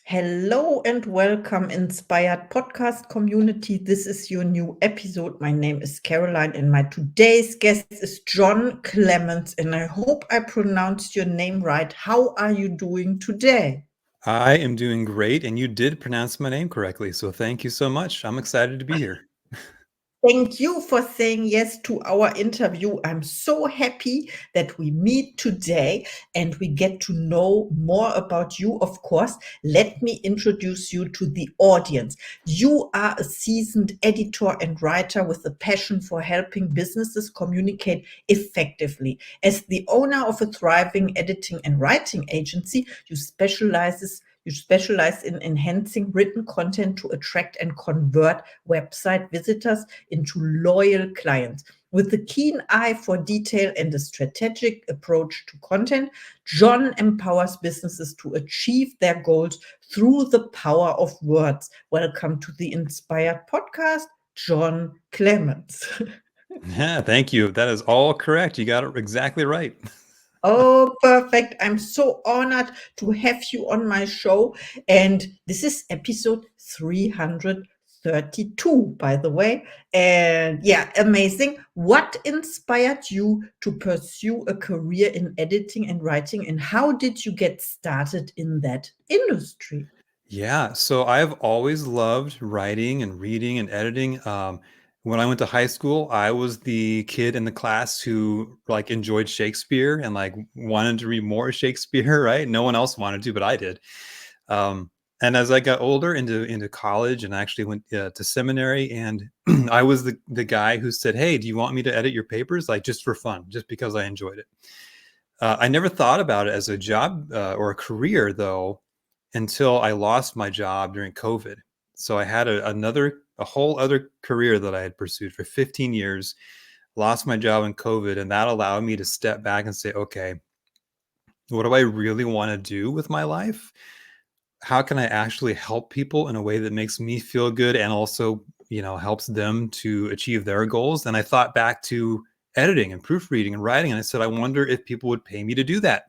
Hello and welcome, Inspired Podcast community. This is your new episode. My name is Caroline, and my today's guest is Jon Clemence. And I hope I pronounced your name right. How are you doing today? I am doing great, and you did pronounce my name correctly, so thank you so much. I'm excited to be here. Thank you for saying yes to our interview. I'm so happy that we meet today and we get to know more about you, of course. Let me introduce you to the audience. You are a seasoned editor and writer with a passion for helping businesses communicate effectively. As the owner of a thriving editing and writing agency, you specialize in enhancing written content to attract and convert website visitors into loyal clients. With a keen eye for detail and a strategic approach to content, Jon empowers businesses to achieve their goals through the power of words. Welcome to the Inspired Podcast, Jon Clemence. Yeah, thank you. That is all correct. You got it exactly right. Oh, perfect. I'm so honored to have you on my show. And this is episode 332, by the way. And yeah, amazing. What inspired you to pursue a career in editing and writing? And how did you get started in that industry? Yeah, so I've always loved writing and reading and editing. When I went to high school, I was the kid in the class who enjoyed Shakespeare and wanted to read more Shakespeare, right? No one else wanted to, but I did. Um, and as I got older into college and I actually went to seminary, and I was the guy who said, "Hey, do you want me to edit your papers?" Like just for fun, just because I enjoyed it. I never thought about it as a job or a career though, until I lost my job during COVID. So I had a whole other career that I had pursued for 15 years, lost my job in COVID, and that allowed me to step back and say, okay, what do I really want to do with my life? How can I actually help people in a way that makes me feel good and also, helps them to achieve their goals? And I thought back to editing and proofreading and writing, and I said, I wonder if people would pay me to do that.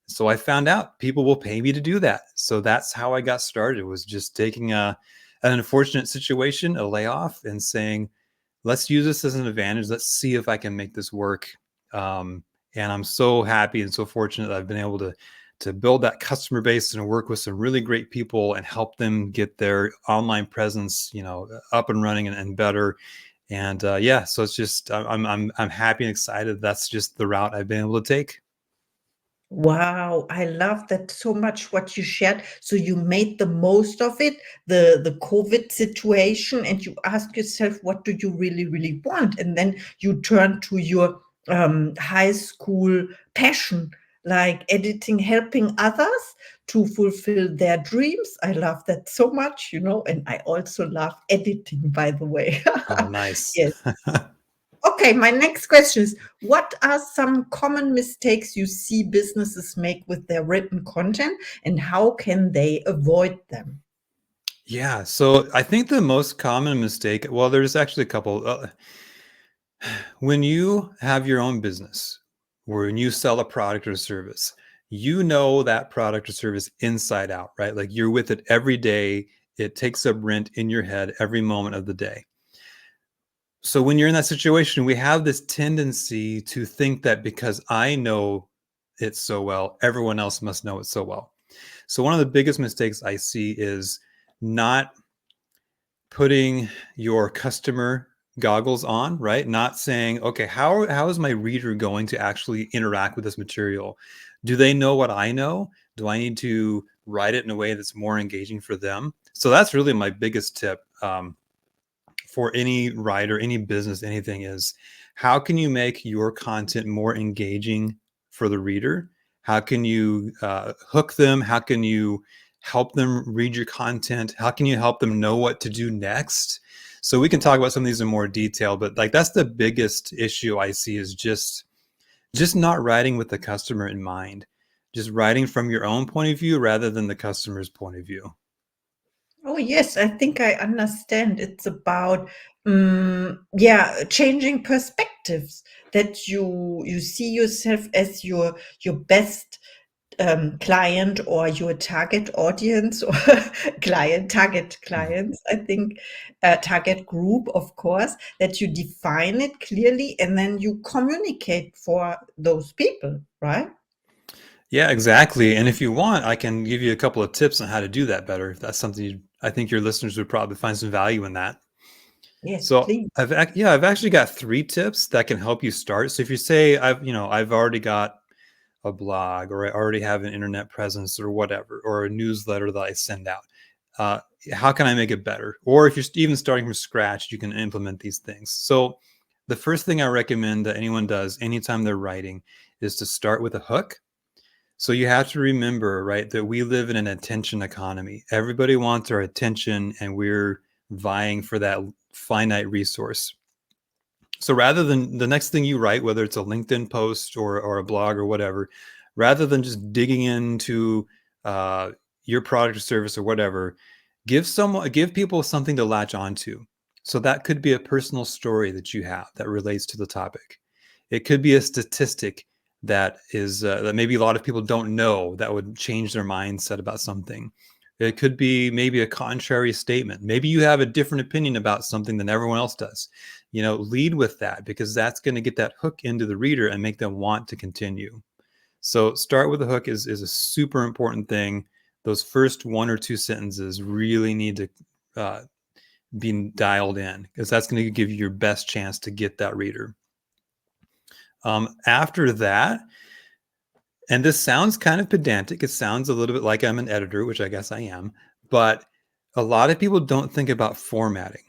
So I found out people will pay me to do that. So that's how I got started, was just taking an unfortunate situation, a layoff, and saying, let's use this as an advantage. Let's see if I can make this work. And I'm so happy and so fortunate that I've been able to build that customer base and work with some really great people and help them get their online presence, up and running and better. And yeah, so it's just I'm happy and excited. That's just the route I've been able to take. Wow, I love that so much what you shared. So you made the most of it, the COVID situation, and you ask yourself, what do you really, really want? And then you turn to your high school passion, like editing, helping others to fulfill their dreams. I love that so much, and I also love editing, by the way. Oh, nice. Yes. Okay, my next question is, what are some common mistakes you see businesses make with their written content, and how can they avoid them? Yeah, so I think the most common mistake, well, there's actually a couple. When you have your own business, or when you sell a product or service, you know that product or service inside out, right? Like you're with it every day. It takes up rent in your head every moment of the day. So when you're in that situation, we have this tendency to think that because I know it so well, everyone else must know it so well. So one of the biggest mistakes I see is not putting your customer goggles on, right? Not saying, okay, how is my reader going to actually interact with this material? Do they know what I know? Do I need to write it in a way that's more engaging for them? So that's really my biggest tip for any writer, any business, anything, is how can you make your content more engaging for the reader? How can you hook them? How can you help them read your content? How can you help them know what to do next? So we can talk about some of these in more detail, but that's the biggest issue I see, is just not writing with the customer in mind, just writing from your own point of view rather than the customer's point of view. Oh, yes, I think I understand. It's about, changing perspectives, that you see yourself as your best client or your target audience or target clients, I think, target group, of course, that you define it clearly and then you communicate for those people, right? Yeah, exactly. And if you want, I can give you a couple of tips on how to do that better. If that's something I think your listeners would probably find some value in that. Yes, So please. I've actually got 3 tips that can help you start. So if you say I've already got a blog, or I already have an internet presence, or whatever, or a newsletter that I send out, uh, how can I make it better? Or if you're even starting from scratch, you can implement these things. So the first thing I recommend that anyone does anytime they're writing is to start with a hook. So you have to remember, right, that we live in an attention economy. Everybody wants our attention, and we're vying for that finite resource. So rather than the next thing you write, whether it's a LinkedIn post or a blog or whatever, rather than just digging into uh, your product or service or whatever, give people something to latch onto. So that could be a personal story that you have that relates to the topic. It could be a statistic that is that maybe a lot of people don't know, that would change their mindset about something. It could be maybe a contrary statement. Maybe you have a different opinion about something than everyone else does. Lead with that, because that's going to get that hook into the reader and make them want to continue. So start with a hook is a super important thing. Those first 1 or 2 sentences really need to be dialed in, because that's going to give you your best chance to get that reader. After that, and this sounds kind of pedantic, it sounds a little bit like I'm an editor, which I guess I am, but a lot of people don't think about formatting.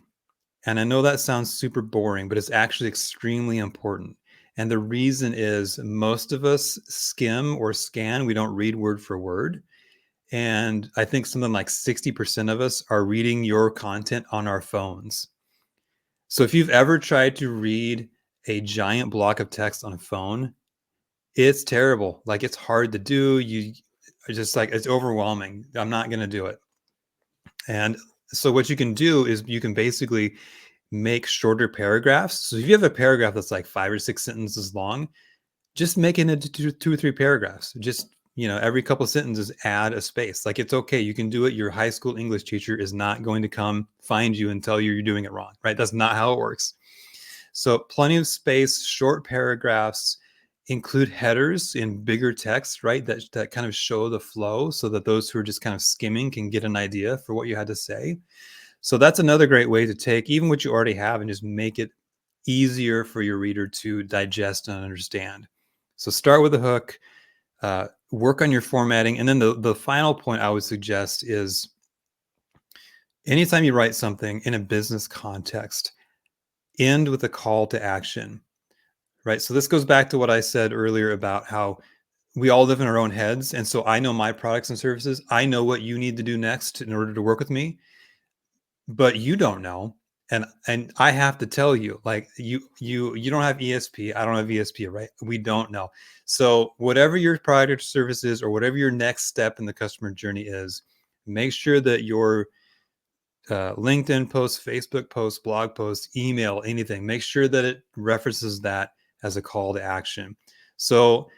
And I know that sounds super boring, but it's actually extremely important. And the reason is most of us skim or scan, we don't read word for word. And I think something like 60% of us are reading your content on our phones. So if you've ever tried to read a giant block of text on a phone, it's terrible. Like, it's hard to do. You are just like, it's overwhelming. I'm not going to do it. And so what you can do is you can basically make shorter paragraphs. So if you have a paragraph that's like 5 or 6 sentences long, just make it into two or 3 paragraphs. Just, every couple of sentences, add a space. Like, it's okay. You can do it. Your high school English teacher is not going to come find you and tell you you're doing it wrong, right? That's not how it works. So plenty of space, short paragraphs, include headers in bigger text, right? That kind of show the flow, so that those who are just kind of skimming can get an idea for what you had to say. So that's another great way to take even what you already have and just make it easier for your reader to digest and understand. So start with a hook, work on your formatting. And then the final point I would suggest is, anytime you write something in a business context, end with a call to action, right? So this goes back to what I said earlier about how we all live in our own heads. And so I know my products and services. I know what you need to do next in order to work with me, but you don't know. And I have to tell you, like, you don't have ESP, I don't have ESP, right? We don't know. So whatever your product or service is, or whatever your next step in the customer journey is, make sure that your LinkedIn post, Facebook post, blog post, email, anything, make sure that it references that as a call to action. So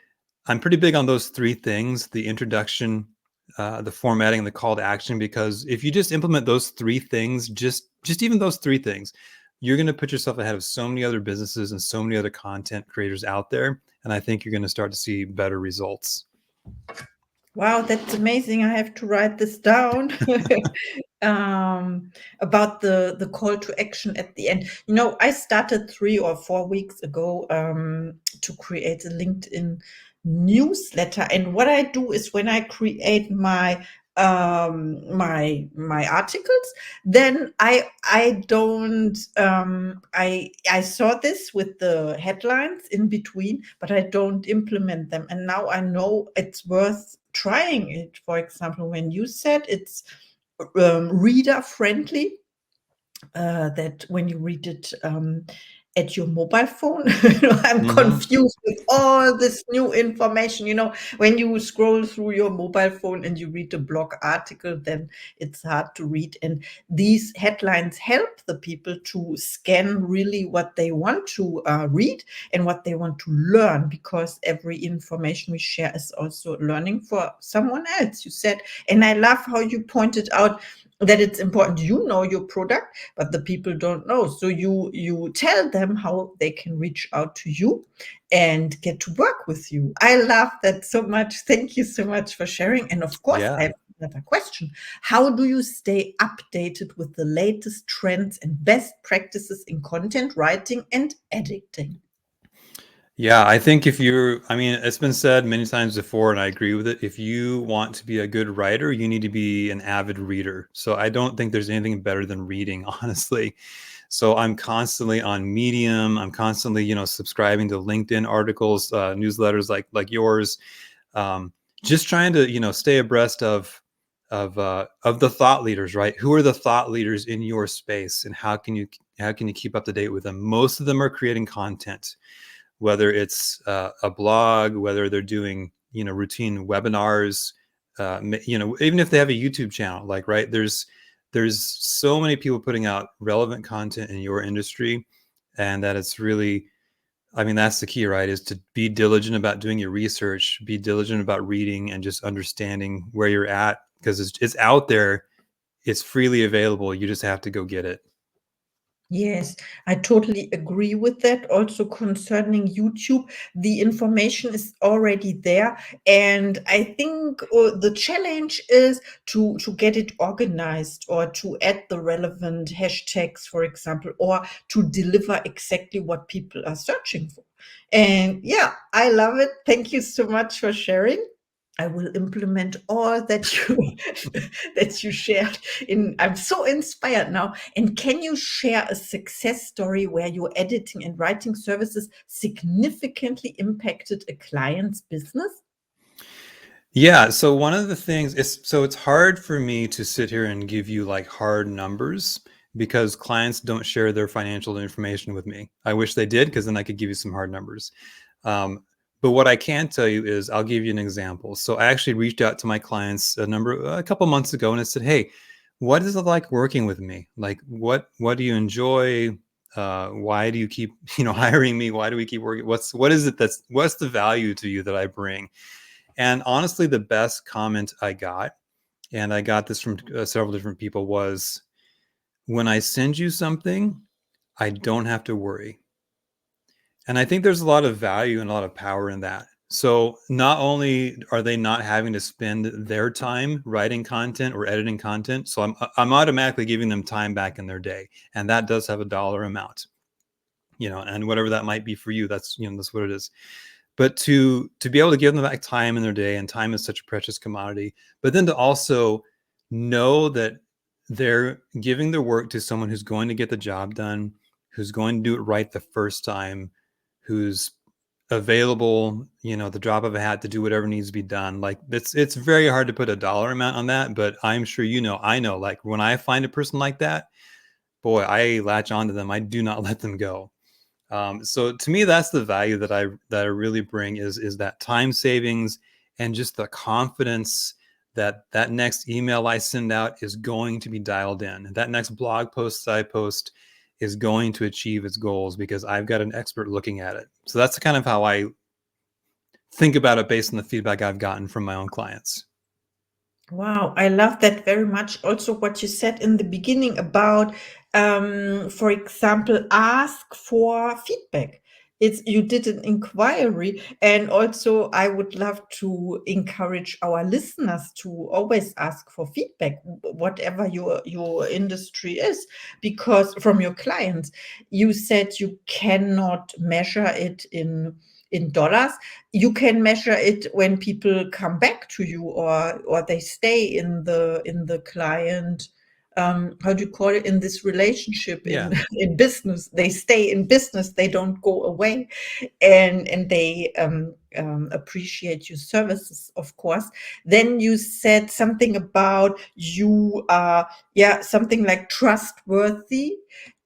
I'm pretty big on those 3 things: the introduction, the formatting, and the call to action. Because if you just implement those 3 things, just even those 3 things, you're going to put yourself ahead of so many other businesses and so many other content creators out there. And I think you're going to start to see better results. Wow, that's amazing. I have to write this down. About the call to action at the end. I started 3 or 4 weeks ago to create a LinkedIn newsletter, and what I do is, when I create my articles, then I don't I saw this with the headlines in between, but I don't implement them, and now I know it's worth trying it. For example, when you said it's reader friendly, that when you read it at your mobile phone? I'm Hmm. confused with all this new information. When you scroll through your mobile phone and you read a blog article, then it's hard to read. And these headlines help the people to scan really what they want to read and what they want to learn, because every information we share is also learning for someone else, you said. And I love how you pointed out that it's important you know your product, but the people don't know. So you tell them how they can reach out to you and get to work with you. I love that so much. Thank you so much for sharing. And of course, I Yeah. have another question. How do you stay updated with the latest trends and best practices in content writing and editing? Yeah, I think I mean, it's been said many times before, and I agree with it. If you want to be a good writer, you need to be an avid reader. So I don't think there's anything better than reading, honestly. So I'm constantly on Medium. I'm constantly, subscribing to LinkedIn articles, newsletters like yours. Um, just trying to, stay abreast of the thought leaders, right? Who are the thought leaders in your space, and how can you keep up to date with them? Most of them are creating content, whether it's a blog, whether they're doing routine webinars, even if they have a YouTube channel, like, right, there's so many people putting out relevant content in your industry, and that it's really, I mean, that's the key, right, is to be diligent about doing your research, be diligent about reading and just understanding where you're at, because it's out there, it's freely available, you just have to go get it. Yes, I totally agree with that. Also concerning YouTube, the information is already there, and I think the challenge is to get it organized, or to add the relevant hashtags, for example, or to deliver exactly what people are searching for. And yeah, I love it. Thank you so much for sharing. I will implement all that you that you shared. I'm so inspired now. And can you share a success story where your editing and writing services significantly impacted a client's business? Yeah, so one of the things is, so it's hard for me to sit here and give you like hard numbers because clients don't share their financial information with me. I wish they did, because then I could give you some hard numbers. Um, but what I can tell you is, I'll give you an example. So I actually reached out to my clients a couple months ago, and I said, "Hey, what is it like working with me? Like, what do you enjoy? Why do you keep hiring me? Why do we keep working? What's the value to you that I bring?" And honestly, the best comment I got, and I got this from several different people, was, "When I send you something, I don't have to worry." And I think there's a lot of value and a lot of power in that. So not only are they not having to spend their time writing content or editing content, so I'm automatically giving them time back in their day, and that does have a dollar amount, and whatever that might be for you, that's what it is. But to be able to give them back time in their day, and time is such a precious commodity, but then to also know that they're giving their work to someone who's going to get the job done, who's going to do it right the first time, who's available, the drop of a hat, to do whatever needs to be done. Like, it's very hard to put a dollar amount on that, but I'm sure I know, like, when I find a person like that, boy, I latch onto them. I do not let them go. So to me, that's the value that I really bring, is that time savings, and just the confidence that that next email I send out is going to be dialed in. That next blog post I post is going to achieve its goals, because I've got an expert looking at it. So that's kind of how I think about it, based on the feedback I've gotten from my own clients. Wow, I love that very much. Also, what you said in the beginning about, for example, ask for feedback. You did an inquiry, and also I would love to encourage our listeners to always ask for feedback, whatever your industry is, because from your clients, you said you cannot measure it in dollars. You can measure it when people come back to you, or they stay in the client, how do you call it, in this relationship, in Yeah. in business. They stay in business, they don't go away, and they appreciate your services, of course. Then you said something about you are, yeah, something like trustworthy,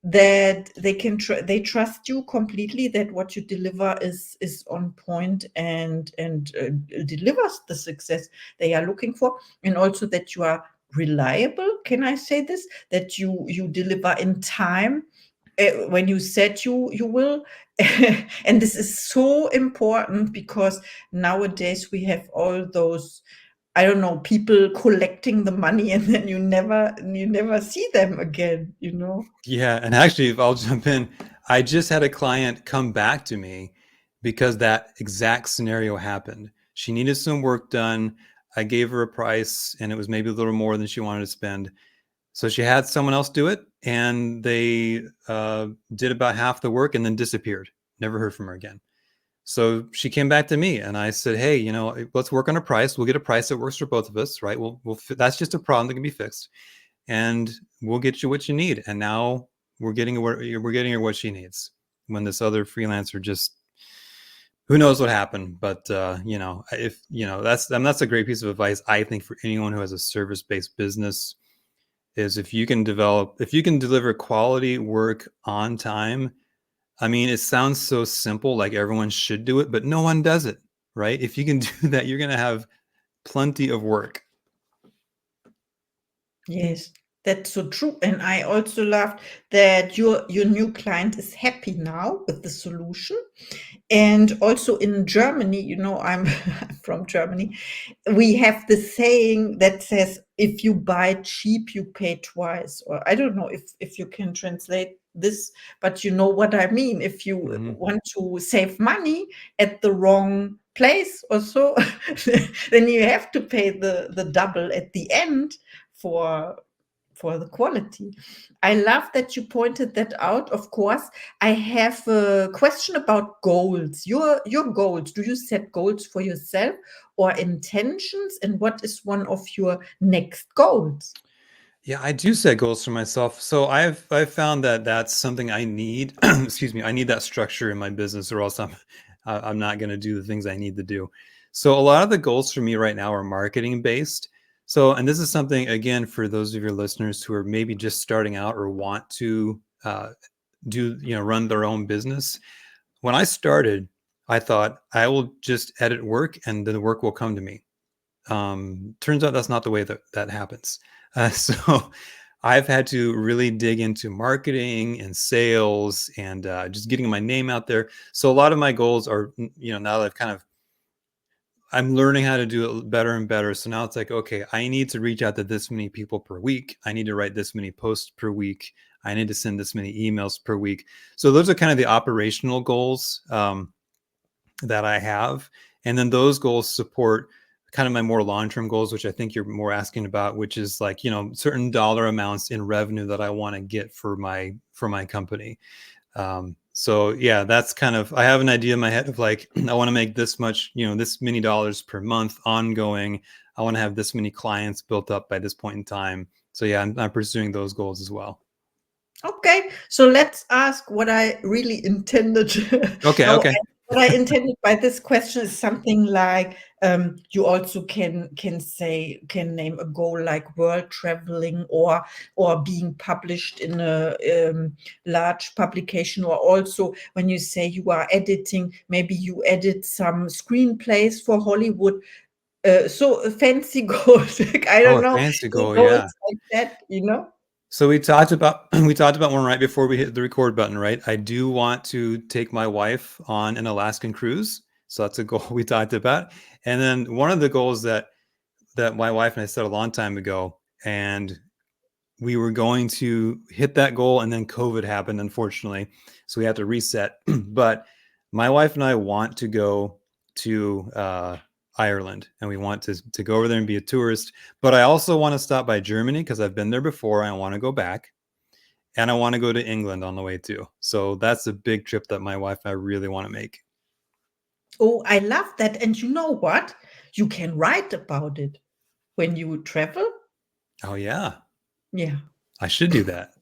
that they trust you completely, that what you deliver is on point and delivers the success they are looking for, and also that you are reliable. Can I say this? That you deliver in time, when you said you will. And this is so important, because nowadays we have all those, I don't know, people collecting the money, and then you never see them again, you know? Yeah, and actually, if I'll jump in, I just had a client come back to me because that exact scenario happened. She needed some work done. I gave her a price, and it was maybe a little more than she wanted to spend. So she had someone else do it, and they did about half the work and then disappeared. Never heard from her again. So she came back to me, and I said, "Hey, let's work on a price. We'll get a price that works for both of us, right? That's just a problem that can be fixed, and we'll get you what you need." And now we're getting her what she needs. When this other freelancer just, who knows what happened, but if that's a great piece of advice, I think, for anyone who has a service-based business, is if you can deliver quality work on time. I mean, it sounds so simple, like everyone should do it, but no one does it, right? If you can do that, you're going to have plenty of work. Yes, that's so true. And I also loved that your new client is happy now with the solution. And also in Germany, I'm from Germany, we have the saying that says, if you buy cheap, you pay twice. Or I don't know if you can translate this, but you know what I mean. If you Mm-hmm. want to save money at the wrong place or so, then you have to pay the double at the end for the quality. I love that you pointed that out. Of course, I have a question about goals. Your goals. Do you set goals for yourself or intentions? And what is one of your next goals? Yeah, I do set goals for myself. So I've found that that's something I need. Excuse me, I need that structure in my business, or else I'm not going to do the things I need to do. So a lot of the goals for me right now are marketing based. So, and this is something, again, for those of your listeners who are maybe just starting out or want to run their own business. When I started, I thought I will just edit work and then the work will come to me. Turns out that's not the way that happens. So I've had to really dig into marketing and sales and just getting my name out there. So a lot of my goals are, now that I'm learning how to do it better and better. So now it's like, okay, I need to reach out to this many people per week. I need to write this many posts per week. I need to send this many emails per week. So those are kind of the operational goals that I have. And then those goals support kind of my more long-term goals, which I think you're more asking about, which is like, certain dollar amounts in revenue that I want to get for my company. So yeah, that's kind of, I have an idea in my head of like, I want to make this much, this many dollars per month ongoing. I want to have this many clients built up by this point in time. So yeah, I'm pursuing those goals as well. Okay, so let's ask what I really intended. Okay. Now, Okay. what I intended by this question is something like, you also can name a goal like world traveling, or being published in a large publication, or also when you say you are editing, maybe you edit some screenplays for Hollywood. So a fancy goals, like, I Oh, don't a know, fancy goal. goals Yeah. like that. So we talked about one right before we hit the record button, right? I do want to take my wife on an Alaskan cruise. So that's a goal we talked about. And then one of the goals that my wife and I set a long time ago, and we were going to hit that goal, and then COVID happened, unfortunately. So we had to reset. But my wife and I want to go to Ireland, and we want to go over there and be a tourist. But I also want to stop by Germany because I've been there before. I want to go back, and I want to go to England on the way too. So that's a big trip that my wife and I really want to make. Oh, I love that. And you know what? You can write about it when you travel. Oh yeah, Yeah. I should do that.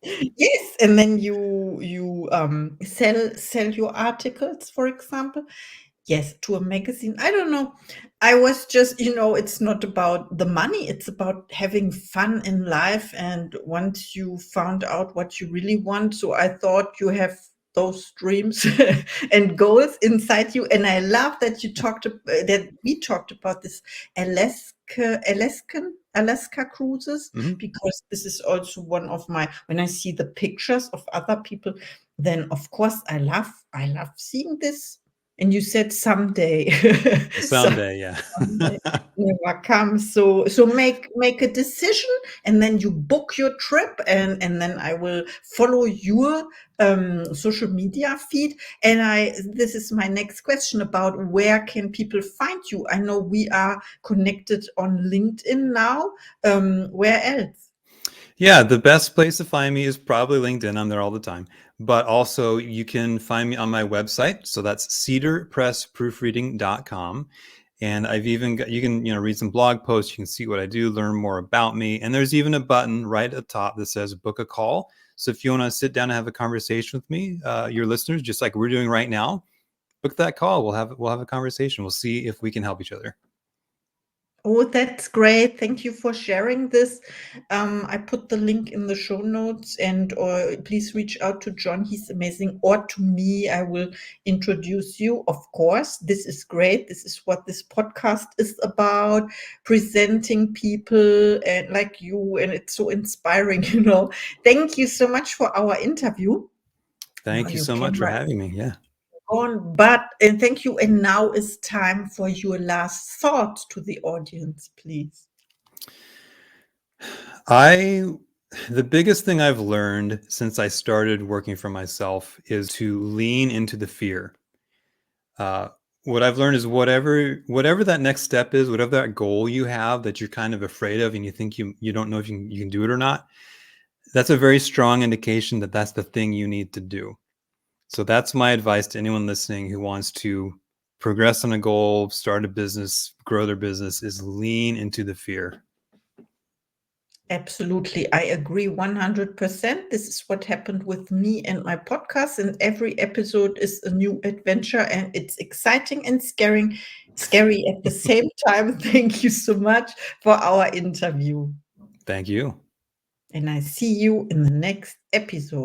Yes, and then you sell your articles, for example. Yes, to a magazine. I don't know. I was just, it's not about the money, it's about having fun in life. And once you found out what you really want, so I thought you have those dreams and goals inside you. And I love that that we talked about this Alaska cruises, Hmm. because this is also one of my, when I see the pictures of other people, then of course I love seeing this. And you said someday. So Someday, yeah. someday never comes. So make a decision, and then you book your trip, and then I will follow your social media feed. And this is my next question about where can people find you? I know we are connected on LinkedIn now. Where else? Yeah, the best place to find me is probably LinkedIn. I'm there all the time. But also, you can find me on my website. So that's cedarpressproofreading.com. And I've even got, you can, read some blog posts. You can see what I do, learn more about me. And there's even a button right at the top that says book a call. So if you want to sit down and have a conversation with me, your listeners, just like we're doing right now, book that call. We'll have a conversation. We'll see if we can help each other. Oh, that's great. Thank you for sharing this. I put the link in the show notes, and or please reach out to Jon. He's amazing. Or to me, I will introduce you. Of course, this is great. This is what this podcast is about, presenting people and like you, and it's so inspiring, Thank you so much for our interview. Now Thank you your so much for camera having me. Yeah. on, but and thank you. And now is time for your last thought to the audience, please. The biggest thing I've learned since I started working for myself is to lean into the fear. Uh, what I've learned is whatever that next step is, whatever that goal you have that you're kind of afraid of, and you think you don't know if you can do it or not, that's a very strong indication that that's the thing you need to do. So that's my advice to anyone listening who wants to progress on a goal, start a business, grow their business, is lean into the fear. Absolutely. I agree 100%. This is what happened with me and my podcast. And every episode is a new adventure, and it's exciting and scary at the same time. Thank you so much for our interview. Thank you. And I see you in the next episode.